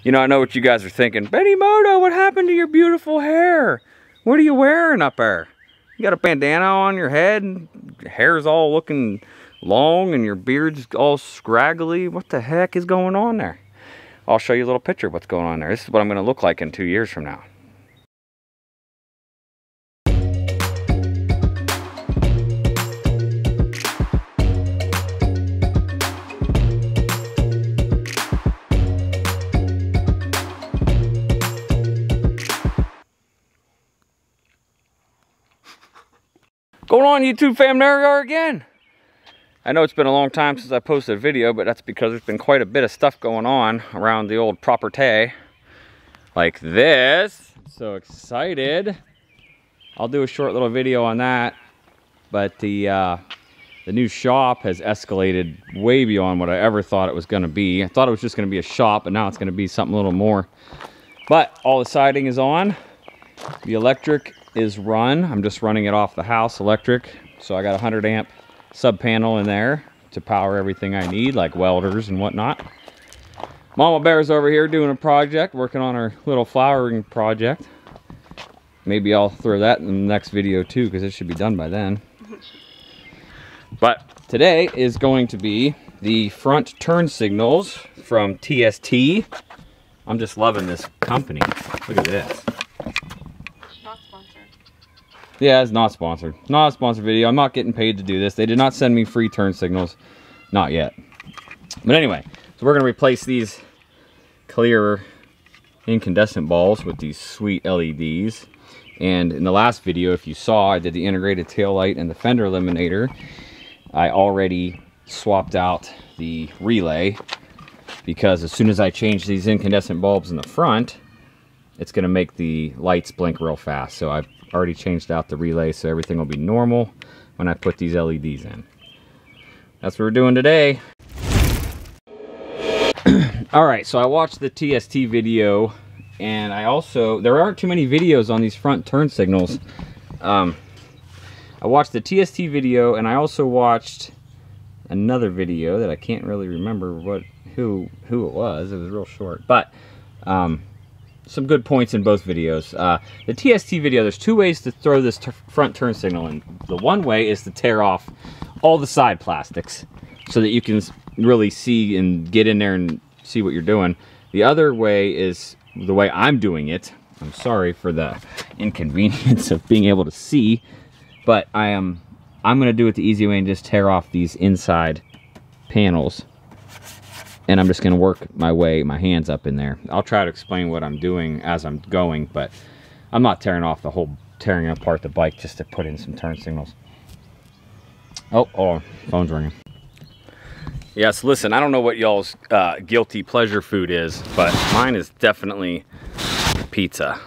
You know, I know what you guys are thinking. Benny Moto, what happened to your beautiful hair? What are you wearing up there? You got a bandana on your head and your hair's all looking long and your beard's all scraggly. What the heck is going on there? I'll show you a little picture of what's going on there. This is what I'm going to look like in 2 years from now. Going on, YouTube fam, there we are again. I know it's been a long time since I posted a video, but that's because there's been quite a bit of stuff going on around the old property. Like this. So excited. I'll do a short little video on that. But the new shop has escalated way beyond what I ever thought it was going to be. I thought it was just going to be a shop, but now it's going to be something a little more. But all the siding is on. The electric is run. I'm just running it off the house electric. So I got a 100 amp sub panel in there to power everything I need, like welders and whatnot. Mama Bear's over here doing a project, working on her little flowering project. Maybe I'll throw that in the next video too, because it should be done by then. But today is going to be the front turn signals from TST. I'm just loving this company. Look at this. Yeah, it's not sponsored. Not a sponsored video. I'm not getting paid to do this. They did not send me free turn signals. Not yet. But anyway, so we're going to replace these clear incandescent balls with these sweet LEDs. And in the last video, if you saw, I did the integrated taillight and the fender eliminator. I already swapped out the relay because as soon as I change these incandescent bulbs in the front, it's going to make the lights blink real fast. So I've already changed out the relay, so everything will be normal when I put these LEDs in. That's what we're doing today. Alright, so I watched the TST video, and there aren't too many videos on these front turn signals. I watched the TST video, and I also watched another video that I can't really remember who it was. It was real short, but some good points in both videos. The TST video, there's two ways to throw this front turn signal in. The one way is to tear off all the side plastics so that you can really see and get in there and see what you're doing. The other way is the way I'm doing it. I'm sorry for the inconvenience of being able to see, but I'm going to do it the easy way and just tear off these inside panels. And I'm just going to work my hands up in there. I'll try to explain what I'm doing as I'm going, but I'm not tearing apart the bike just to put in some turn signals. Oh, phone's ringing. Yes, listen, I don't know what y'all's guilty pleasure food is, but mine is definitely pizza.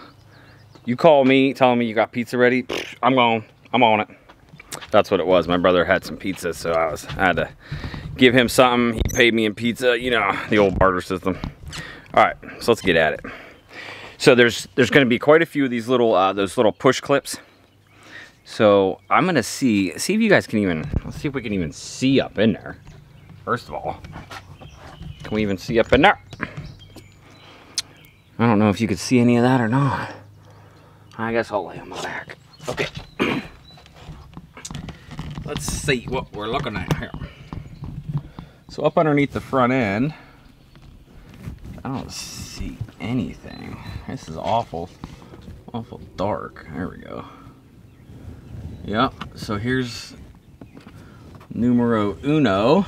You call me, telling me you got pizza ready, I'm on it. That's what it was. My brother had some pizza, so I had to give him something. He paid me in pizza, you know, the old barter system. All right, so let's get at it. So there's going to be quite a few of these little those little push clips. So I'm going to see if you guys can let's see if we can even see up in there. First of all, can we even see up in there? I don't know if you could see any of that or not. I guess I'll lay on my back. Okay. Let's see what we're looking at here. So up underneath the front end, I don't see anything. This is awful dark. There we go. Yep, so here's numero uno.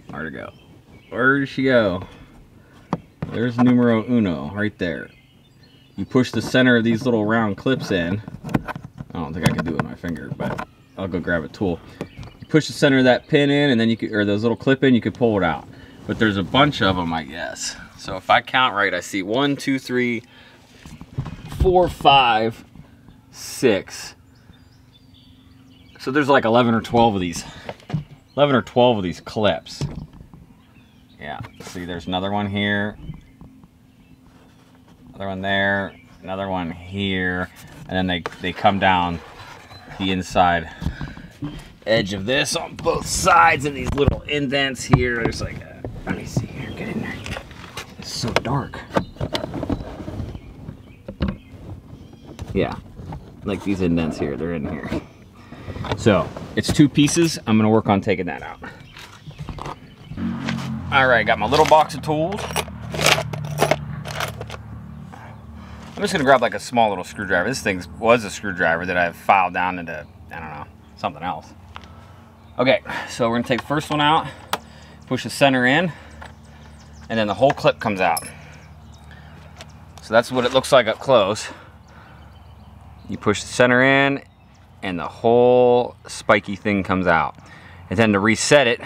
Where'd it go? Where did she go? There's numero uno right there. You push the center of these little round clips in. I don't think I can do it with my finger, but I'll go grab a tool. You push the center of that pin in, and then you could, or those little clip in, you could pull it out. But there's a bunch of them, I guess. So if I count right, I see 1, 2, 3, 4, 5, 6. So there's like 11 or 12 of these. 11 or 12 of these clips. Yeah, see there's another one here. Another one there. Another one here. And then they come down the inside edge of this on both sides, and these little indents here. There's like a, let me see here, get in there. so dark. Yeah, like these indents here, they're in here. So it's 2 pieces. I'm gonna work on taking that out. All right, got my little box of tools. I'm just gonna grab like a small little screwdriver. This thing was a screwdriver that I've filed down into, I don't know, something else. Okay, so we're gonna take the first one out, push the center in, and then the whole clip comes out. So that's what it looks like up close. You push the center in, and the whole spiky thing comes out. And then to reset it,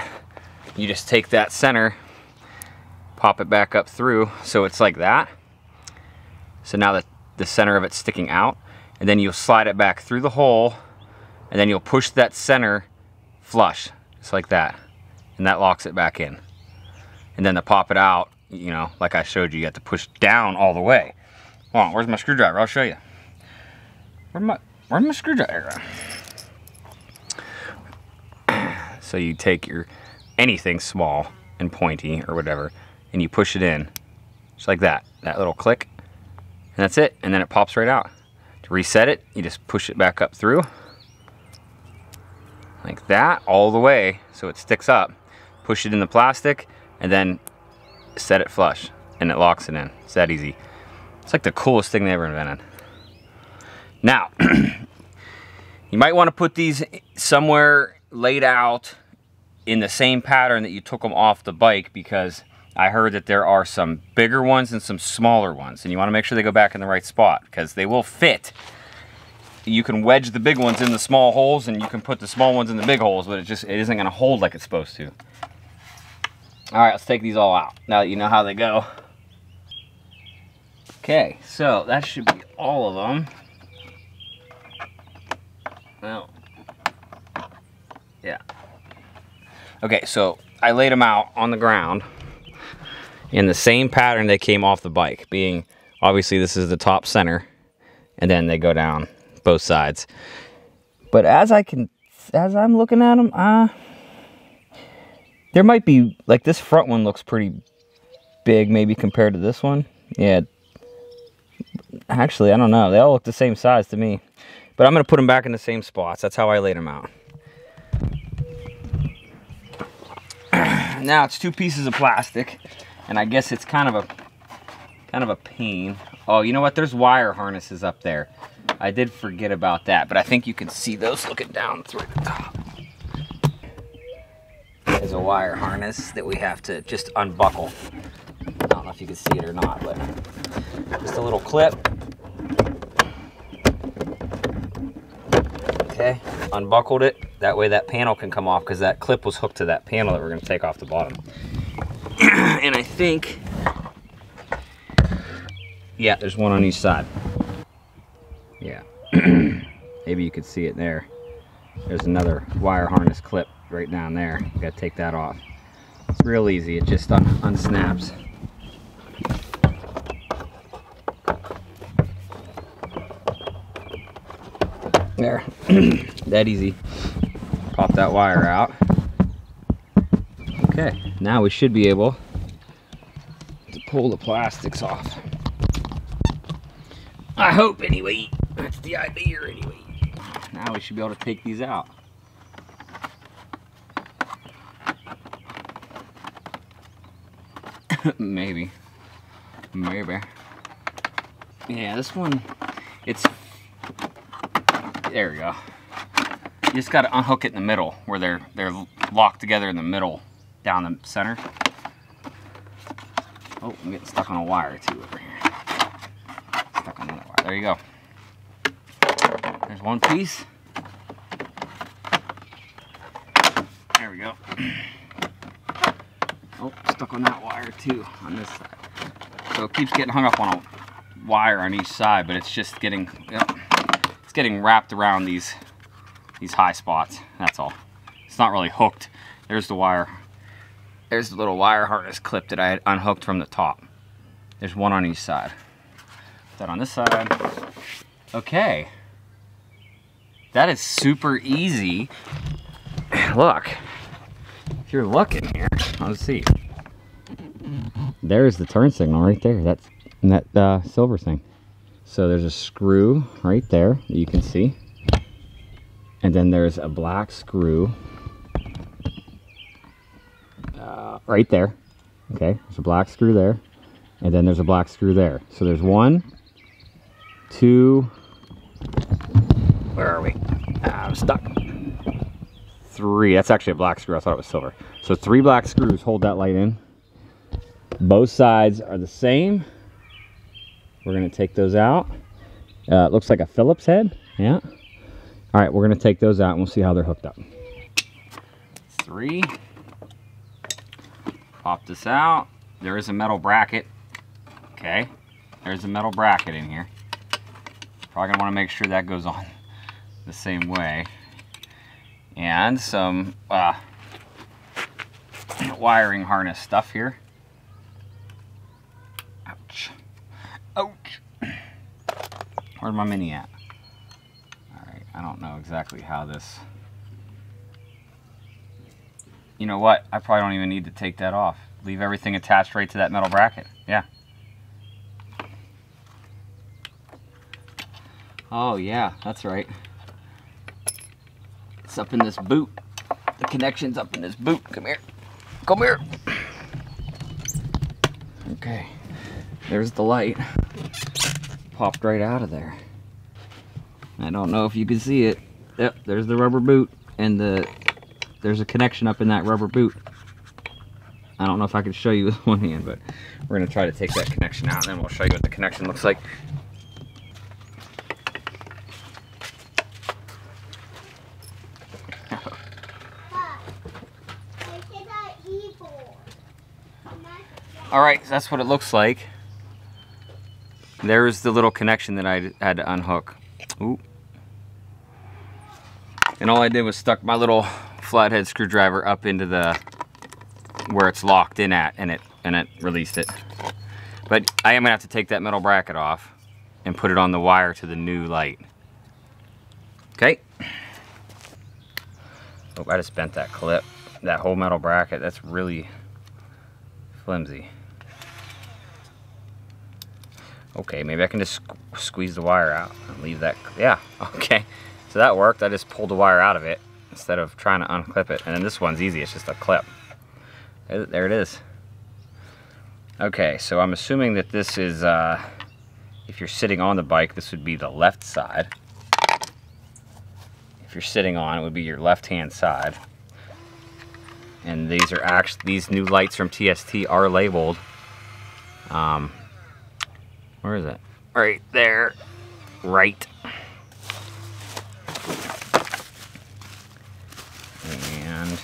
you just take that center, pop it back up through, so it's like that. So now the center of it's sticking out, and then you'll slide it back through the hole, and then you'll push that center flush, just like that. And that locks it back in. And then to pop it out, you know, like I showed you, you have to push down all the way. Hold on, where's my screwdriver? I'll show you. Where's my screwdriver? So you take your anything small and pointy or whatever, and you push it in, just like that. That little click. And that's it, and then it pops right out. To reset it, you just push it back up through, like that, all the way, so it sticks up. Push it in the plastic, and then set it flush, and it locks it in. It's that easy. It's like the coolest thing they ever invented. Now, you might want to put these somewhere laid out in the same pattern that you took them off the bike, because I heard that there are some bigger ones and some smaller ones, and you want to make sure they go back in the right spot, because they will fit. You can wedge the big ones in the small holes, and you can put the small ones in the big holes, but it isn't going to hold like it's supposed to. All right, let's take these all out now that you know how they go. Okay, so that should be all of them. Well, yeah. Okay, so I laid them out on the ground in the same pattern they came off the bike, being obviously this is the top center, and then they go down both sides. But as I'm looking at them, there might be, like, this front one looks pretty big maybe compared to this one. Yeah, actually I don't know, they all look the same size to me, but I'm gonna put them back in the same spots. That's how I laid them out. Now it's 2 pieces of plastic, and I guess it's kind of a pain. Oh, you know what? There's wire harnesses up there. I did forget about that, but I think you can see those looking down through the top. There's a wire harness that we have to just unbuckle. I don't know if you can see it or not, but just a little clip. Okay, unbuckled it. That way that panel can come off, because that clip was hooked to that panel that we're going to take off the bottom. And I think, yeah, there's one on each side. Yeah, maybe you could see it there. There's another wire harness clip right down there. You got to take that off. It's real easy. It just unsnaps. There, that easy. Pop that wire out. Okay, now we should be able to pull the plastics off. I hope, anyway. That's the idea, anyway. Now we should be able to take these out. Maybe. Yeah, this one, there we go. You just got to unhook it in the middle, where they're locked together in the middle, down the center. Oh, I'm getting stuck on a wire too over here. Stuck on another wire. There you go. There's one piece. There we go. Oh, stuck on that wire too on this side. So it keeps getting hung up on a wire on each side, but it's just getting, it's getting wrapped around these high spots. That's all. It's not really hooked. There's the wire. There's the little wire harness clip that I had unhooked from the top. There's one on each side. Put that on this side. Okay. That is super easy. Look. If you're looking here, let's see. There's the turn signal right there. That's that silver thing. So there's a screw right there that you can see. And then there's a black screw right there. Okay, there's a black screw there. And then there's a black screw there. So there's 1, 2, where are we? I'm stuck. 3, that's actually a black screw. I thought it was silver. So 3 black screws hold that light in. Both sides are the same. We're gonna take those out. It looks like a Phillips head, yeah. All right, we're gonna take those out and we'll see how they're hooked up. 3. Pop this out. There is a metal bracket. Okay, there's a metal bracket in here. Probably gonna wanna make sure that goes on the same way. And some wiring harness stuff here. Ouch. Ouch. Where's my mini at? Alright, I don't know exactly how this... You know what? I probably don't even need to take that off. Leave everything attached right to that metal bracket. Yeah. Oh yeah, that's right. It's up in this boot. The connection's up in this boot. Come here. Come here. Okay. There's the light. Popped right out of there. I don't know if you can see it. Yep, there's the rubber boot, and there's a connection up in that rubber boot. I don't know if I can show you with one hand, but we're gonna try to take that connection out, and then we'll show you what the connection looks like. All right, so that's what it looks like. There's the little connection that I had to unhook. Ooh. And all I did was stuck my little flathead screwdriver up into the where it's locked in at, and it released it. But I am gonna have to take that metal bracket off and put it on the wire to the new light. Okay. Oh, I just bent that clip. That whole metal bracket, that's really flimsy. Okay, maybe I can just squeeze the wire out and leave that. Yeah, okay. So that worked. I just pulled the wire out of it instead of trying to unclip it. And then this one's easy. It's just a clip. There it is. Okay, so I'm assuming that this is, if you're sitting on the bike, this would be the left side. If you're sitting on, it would be your left-hand side. And these are actually, these new lights from TST are labeled. Where is it? Right there. Right. And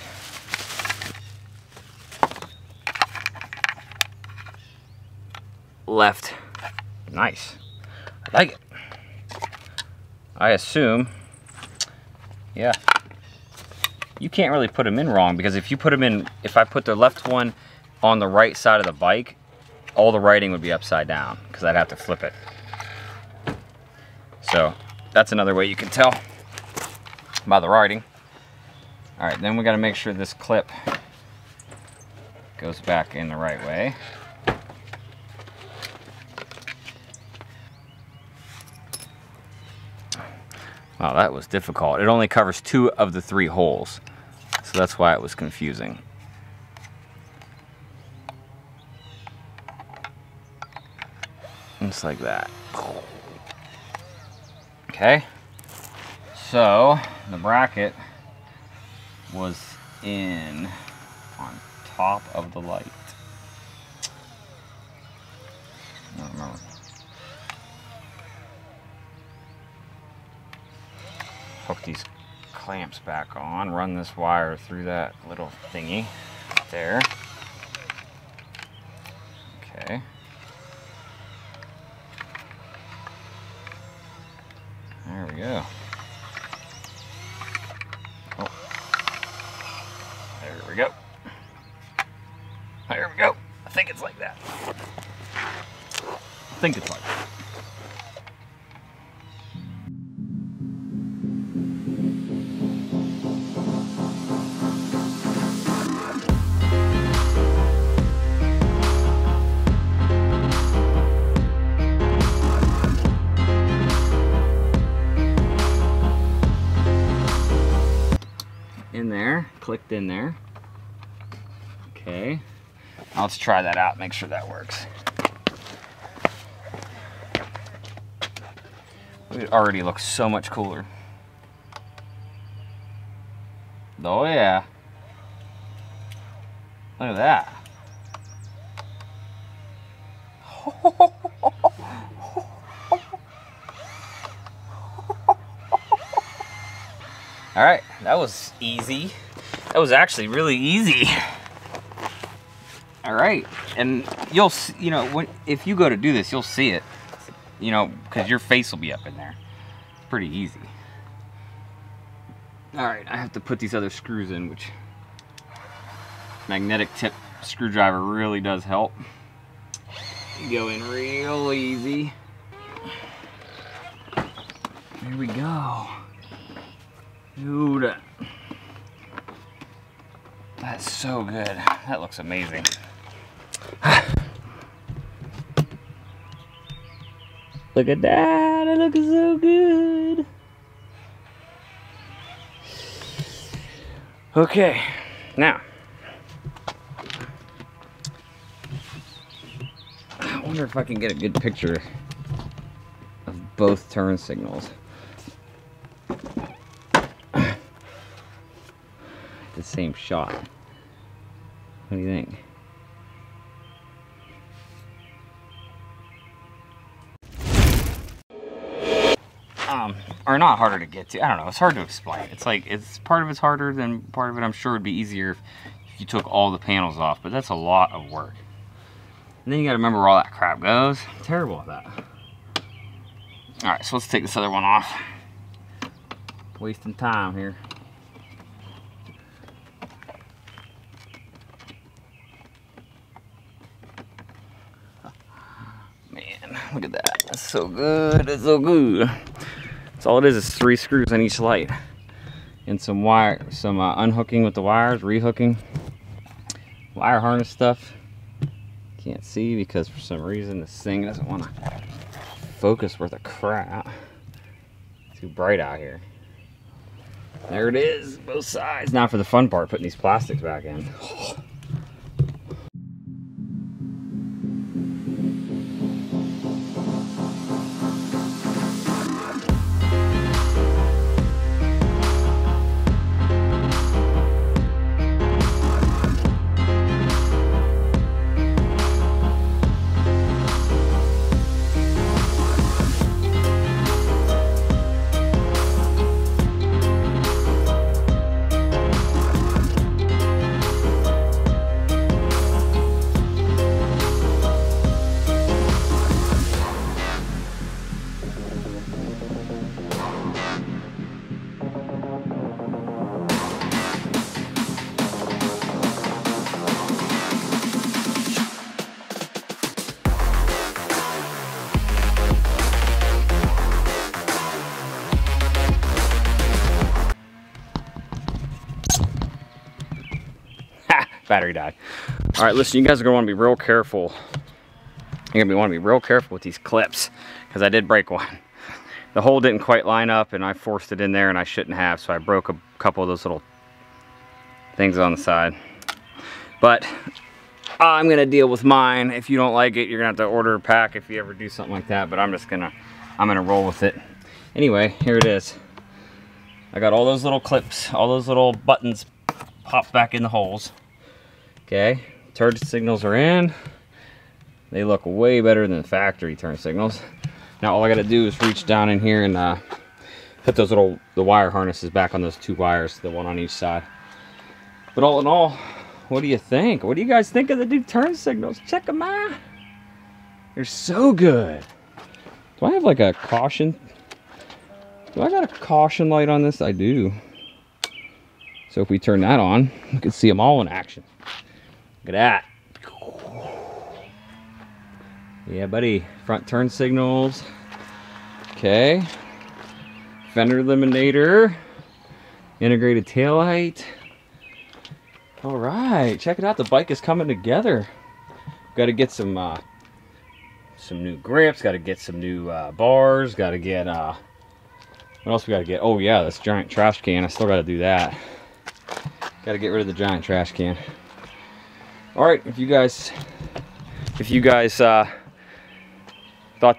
left. Nice. I like it. I assume, yeah. You can't really put them in wrong, because if you put them in, if I put the left one on the right side of the bike, all the writing would be upside down because I'd have to flip it. So that's another way you can tell by the writing. All right, then we got to make sure this clip goes back in the right way. Wow, that was difficult. It only covers 2 of the 3 holes, so that's why it was confusing. Just like that. Okay, so the bracket was in on top of the light. I don't remember. Hook these clamps back on, run this wire through that little thingy there. Okay. There we go. Oh. There we go. There we go. I think it's like that. I think it's like that. clicked in there. Okay. Now let's try that out, make sure that works. It already looks so much cooler. Oh yeah. Look at that. All right, that was easy. That was actually really easy. All right, and you'll see, you know, if you go to do this, you'll see it, you know, because your face will be up in there. Pretty easy. All right, I have to put these other screws in, which magnetic tip screwdriver really does help. You go in real easy. There we go. Dude, that's so good. That looks amazing. Look at that, it looks so good. Okay, now, I wonder if I can get a good picture of both turn signals. The same shot. What do you think? Are not harder to get to. I don't know, it's hard to explain. It's like, it's part of it's harder than part of it I'm sure would be easier if you took all the panels off, but that's a lot of work. And then you gotta remember where all that crap goes. I'm terrible at that. All right, so let's take this other one off. Wasting time here. Man, look at that. That's so good. That's so good. So all it is 3 screws on each light. And some wire, some unhooking with the wires, rehooking. Wire harness stuff. Can't see because for some reason this thing doesn't want to focus worth a crap. Too bright out here. There it is, both sides. Now for the fun part, putting these plastics back in. Battery died. All right, listen, you guys are gonna wanna be real careful. You're gonna wanna be real careful with these clips because I did break one. The hole didn't quite line up and I forced it in there and I shouldn't have, so I broke a couple of those little things on the side. But I'm gonna deal with mine. If you don't like it, you're gonna have to order a pack if you ever do something like that, but I'm gonna roll with it. Anyway, here it is. I got all those little clips, all those little buttons popped back in the holes. Okay, turn signals are in. They look way better than factory turn signals. Now all I gotta do is reach down in here and put those the wire harnesses back on those 2 wires, the one on each side. But all in all, what do you think? What do you guys think of the new turn signals? Check them out. They're so good. Do I have like a caution? Do I got a caution light on this? I do. So if we turn that on, you can see them all in action. Look at that. Yeah, buddy. Front turn signals. Okay. Fender eliminator. Integrated taillight. All right. Check it out. The bike is coming together. Got to get some new grips. Got to get some new bars. Got to get what else we got to get? Oh yeah, this giant trash can. I still got to do that. Got to get rid of the giant trash can. All right, if you guys thought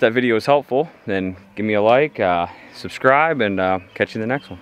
that video was helpful, then give me a like, subscribe, and catch you in the next one.